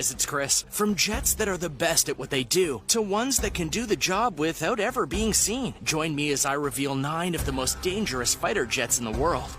sizes, Chris. From jets that are the best at what they do, to ones that can do the job without ever being seen. Join me as I reveal 9 of the most dangerous fighter jets in the world.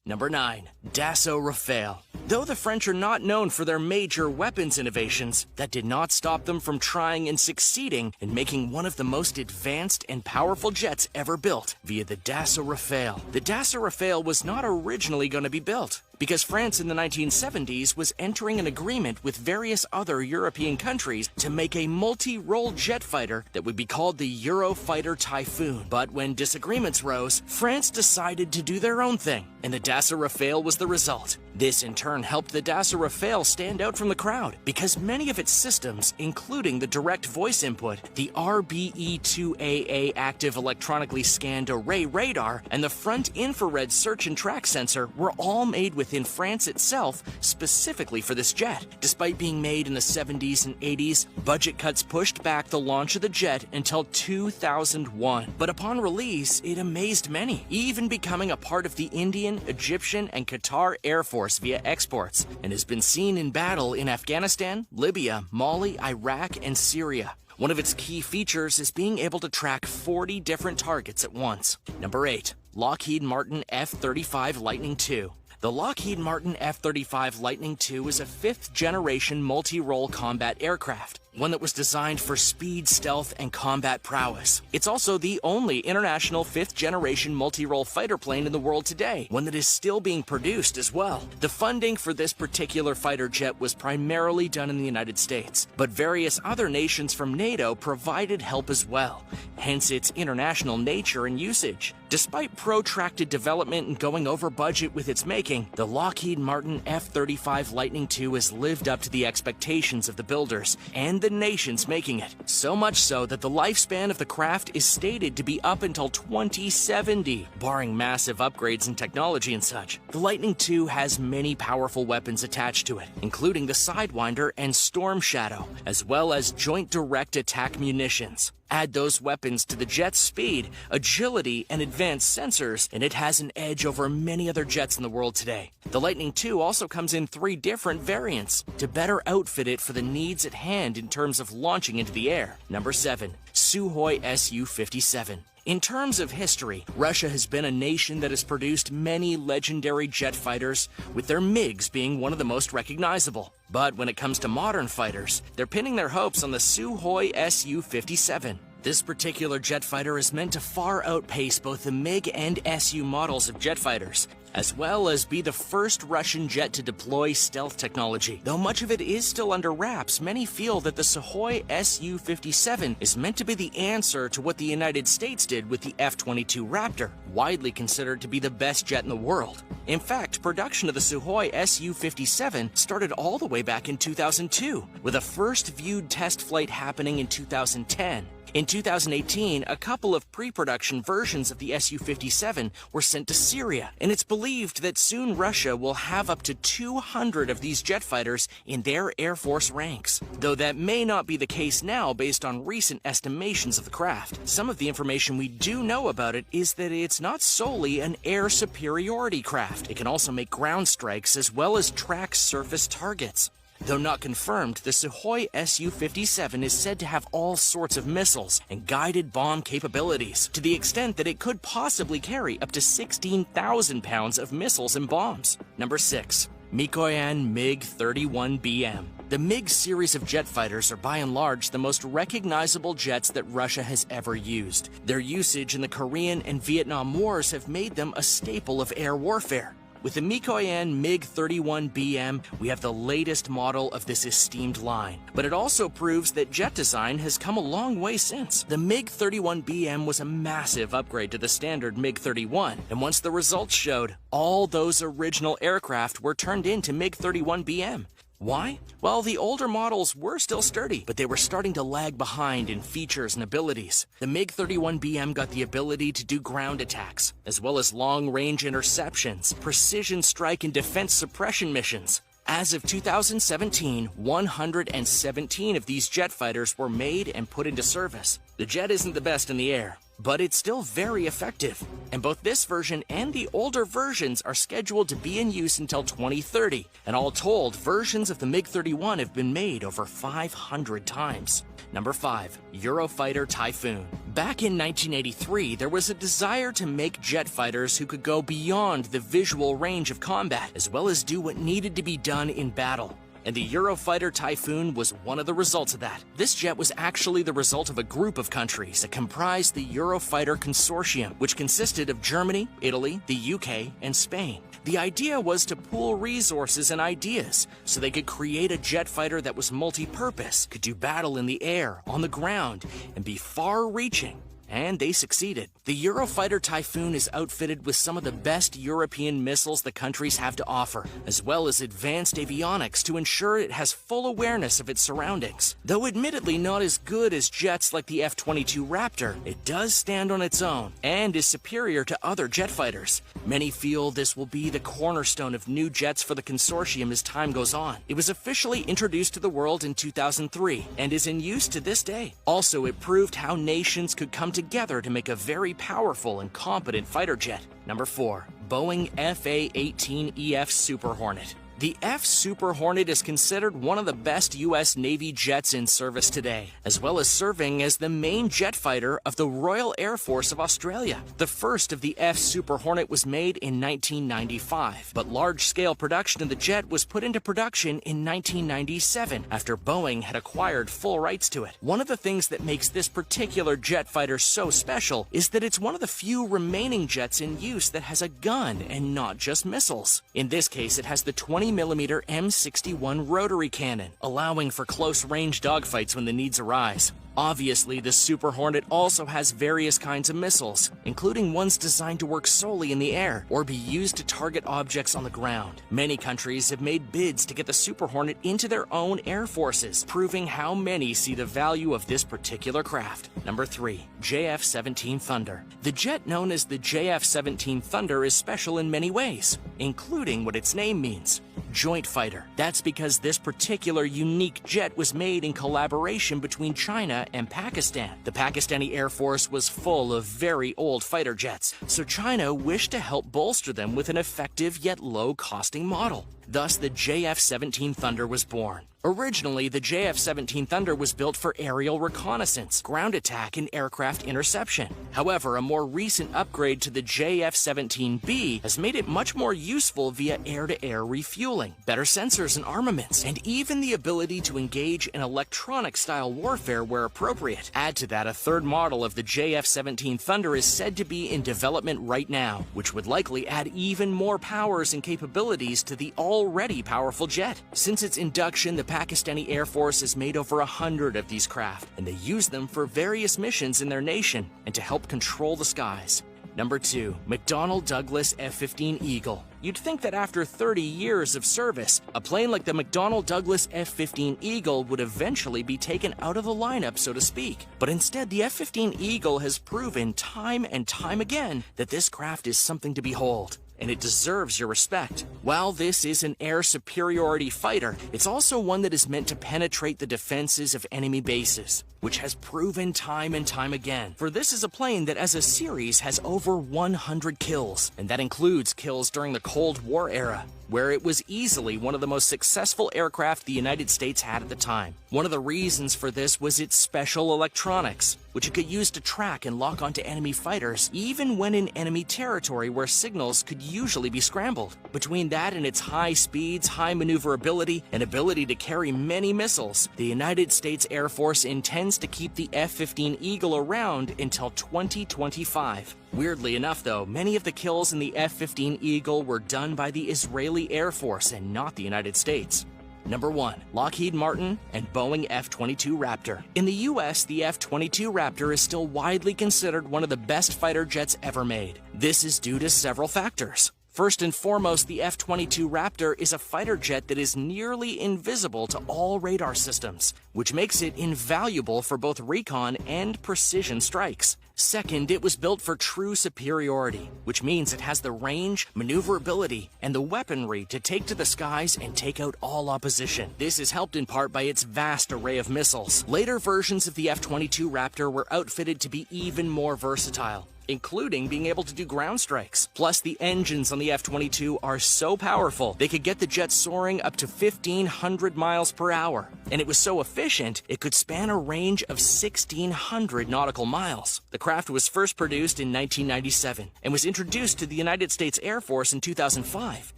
Number 9. Dassault Rafale. Though the French are not known for their major weapons innovations, that did not stop them from trying and succeeding in making one of the most advanced and powerful jets ever built via the Dassault Rafale. The Dassault Rafale was not originally going to be built, because France in the 1970s was entering an agreement with various other European countries to make a multi-role jet fighter that would be called the Eurofighter Typhoon. But when disagreements rose, France decided to do their own thing, and the Dassault Rafale was the result. This in turn helped the Dassault Rafale stand out from the crowd, because many of its systems, including the direct voice input, the RBE-2AA active electronically scanned array radar, and the front infrared search and track sensor were all made within France itself specifically for this jet. Despite being made in the 70s and 80s, budget cuts pushed back the launch of the jet until 2001. But upon release, it amazed many, even becoming a part of the Indian, Egyptian, and Qatar Air Force via exports, and has been seen in battle in Afghanistan, Libya, Mali, Iraq, and Syria. One of its key features is being able to track 40 different targets at once. Number 8. Lockheed Martin F-35 Lightning II. The Lockheed Martin F-35 Lightning II is a 5th-generation multi-role combat aircraft, one that was designed for speed, stealth, and combat prowess. It's also the only international 5th-generation multi-role fighter plane in the world today, one that is still being produced as well. The funding for this particular fighter jet was primarily done in the United States, but various other nations from NATO provided help as well, hence its international nature and usage. Despite protracted development and going over budget with its making, the Lockheed Martin F-35 Lightning II has lived up to the expectations of the builders and the nations making it. So much so that the lifespan of the craft is stated to be up until 2070, barring massive upgrades in technology and such. The Lightning II has many powerful weapons attached to it, including the Sidewinder and Storm Shadow, as well as joint direct attack munitions. Add those weapons to the jet's speed, agility, and advanced sensors, and it has an edge over many other jets in the world today. The Lightning II also comes in 3 different variants to better outfit it for the needs at hand in terms of launching into the air. Number 7. Sukhoi Su-57. In terms of history, Russia has been a nation that has produced many legendary jet fighters, with their MiGs being one of the most recognizable. But when it comes to modern fighters, they're pinning their hopes on the Sukhoi Su-57. This particular jet fighter is meant to far outpace both the MiG and Su models of jet fighters, as well as be the first Russian jet to deploy stealth technology. Though much of it is still under wraps, many feel that the Sukhoi Su-57 is meant to be the answer to what the United States did with the F-22 Raptor, widely considered to be the best jet in the world. In fact, production of the Sukhoi Su-57 started all the way back in 2002, with a first viewed test flight happening in 2010. In 2018, a couple of pre-production versions of the Su-57 were sent to Syria, and it's believed that soon Russia will have up to 200 of these jet fighters in their Air Force ranks. Though that may not be the case now based on recent estimations of the craft. Some of the information we do know about it is that it's not solely an air superiority craft. It can also make ground strikes as well as track surface targets. Though not confirmed, the Sukhoi Su-57 is said to have all sorts of missiles and guided bomb capabilities, to the extent that it could possibly carry up to 16,000 pounds of missiles and bombs. Number 6. Mikoyan MiG-31BM. The MiG series of jet fighters are by and large the most recognizable jets that Russia has ever used. Their usage in the Korean and Vietnam Wars have made them a staple of air warfare. With the Mikoyan MiG-31BM, we have the latest model of this esteemed line. But it also proves that jet design has come a long way since. The MiG-31BM was a massive upgrade to the standard MiG-31, and once the results showed, all those original aircraft were turned into MiG-31BM. Why? Well, the older models were still sturdy, but they were starting to lag behind in features and abilities. The MiG-31BM got the ability to do ground attacks, as well as long-range interceptions, precision strike and defense suppression missions. As of 2017, 117 of these jet fighters were made and put into service. The jet isn't the best in the air, but it's still very effective. And both this version and the older versions are scheduled to be in use until 2030, and all told, versions of the MiG-31 have been made over 500 times. Number 5. Eurofighter Typhoon. Back in 1983, there was a desire to make jet fighters who could go beyond the visual range of combat, as well as do what needed to be done in battle. And the Eurofighter Typhoon was one of the results of that. This jet was actually the result of a group of countries that comprised the Eurofighter Consortium, which consisted of Germany, Italy, the UK, and Spain. The idea was to pool resources and ideas so they could create a jet fighter that was multi-purpose, could do battle in the air, on the ground, and be far-reaching. And they succeeded. The Eurofighter Typhoon is outfitted with some of the best European missiles the countries have to offer, as well as advanced avionics to ensure it has full awareness of its surroundings. Though admittedly not as good as jets like the F-22 Raptor, it does stand on its own and is superior to other jet fighters. Many feel this will be the cornerstone of new jets for the consortium as time goes on. It was officially introduced to the world in 2003 and is in use to this day. Also, it proved how nations could come together to make a very powerful and competent fighter jet. Number 4. Boeing FA-18EF Super Hornet. The F Super Hornet is considered one of the best U.S. Navy jets in service today, as well as serving as the main jet fighter of the Royal Air Force of Australia. The first of the F Super Hornet was made in 1995, but large-scale production of the jet was put into production in 1997 after Boeing had acquired full rights to it. One of the things that makes this particular jet fighter so special is that it's one of the few remaining jets in use that has a gun and not just missiles. In this case, it has the 20mm M61 rotary cannon, allowing for close-range dogfights when the needs arise. Obviously, the Super Hornet also has various kinds of missiles, including ones designed to work solely in the air or be used to target objects on the ground. Many countries have made bids to get the Super Hornet into their own air forces, proving how many see the value of this particular craft. Number 3. JF-17 Thunder. The jet known as the JF-17 Thunder is special in many ways, including what its name means. Joint fighter. That's because this particular unique jet was made in collaboration between China and Pakistan. The Pakistani Air Force was full of very old fighter jets, so China wished to help bolster them with an effective yet low-costing model. Thus, the JF-17 Thunder was born. Originally, the JF-17 Thunder was built for aerial reconnaissance, ground attack, and aircraft interception. However, a more recent upgrade to the JF-17B has made it much more useful via air-to-air refueling, better sensors and armaments, and even the ability to engage in electronic-style warfare where appropriate. Add to that, a third model of the JF-17 Thunder is said to be in development right now, which would likely add even more powers and capabilities to the already powerful jet. Since its induction, the Pakistani Air Force has made over 100 of these craft, and they use them for various missions in their nation and to help control the skies. Number 2. McDonnell Douglas F-15 Eagle. You'd think that after 30 years of service, a plane like the McDonnell Douglas F-15 Eagle would eventually be taken out of the lineup, so to speak. But instead, the F-15 Eagle has proven time and time again that this craft is something to behold, and it deserves your respect. While this is an air superiority fighter, it's also one that is meant to penetrate the defenses of enemy bases, which has proven time and time again. For this is a plane that as a series has over 100 kills, and that includes kills during the Cold War era, where it was easily one of the most successful aircraft the United States had at the time. One of the reasons for this was its special electronics, which it could use to track and lock onto enemy fighters, even when in enemy territory where signals could usually be scrambled. Between that and its high speeds, high maneuverability, and ability to carry many missiles, the United States Air Force intends to keep the F-15 Eagle around until 2025. Weirdly enough, though, many of the kills in the F-15 Eagle were done by the Israeli Air Force and not the United States. Number 1. Lockheed Martin and Boeing F-22 Raptor. In the US, the F-22 Raptor is still widely considered one of the best fighter jets ever made. This is due to several factors. First and foremost, the F-22 Raptor is a fighter jet that is nearly invisible to all radar systems, which makes it invaluable for both recon and precision strikes. Second, it was built for true superiority, which means it has the range, maneuverability, and the weaponry to take to the skies and take out all opposition. This is helped in part by its vast array of missiles. Later versions of the F-22 Raptor were outfitted to be even more versatile, including being able to do ground strikes. Plus, the engines on the F-22 are so powerful, they could get the jet soaring up to 1,500 miles per hour. And it was so efficient, it could span a range of 1,600 nautical miles. The craft was first produced in 1997 and was introduced to the United States Air Force in 2005,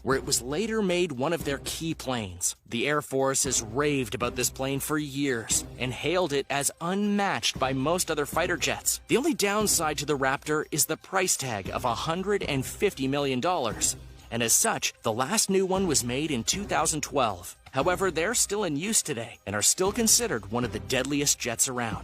where it was later made one of their key planes. The Air Force has raved about this plane for years and hailed it as unmatched by most other fighter jets. The only downside to the Raptor is the price tag of $150 million. And as such, the last new one was made in 2012. However, they're still in use today and are still considered one of the deadliest jets around.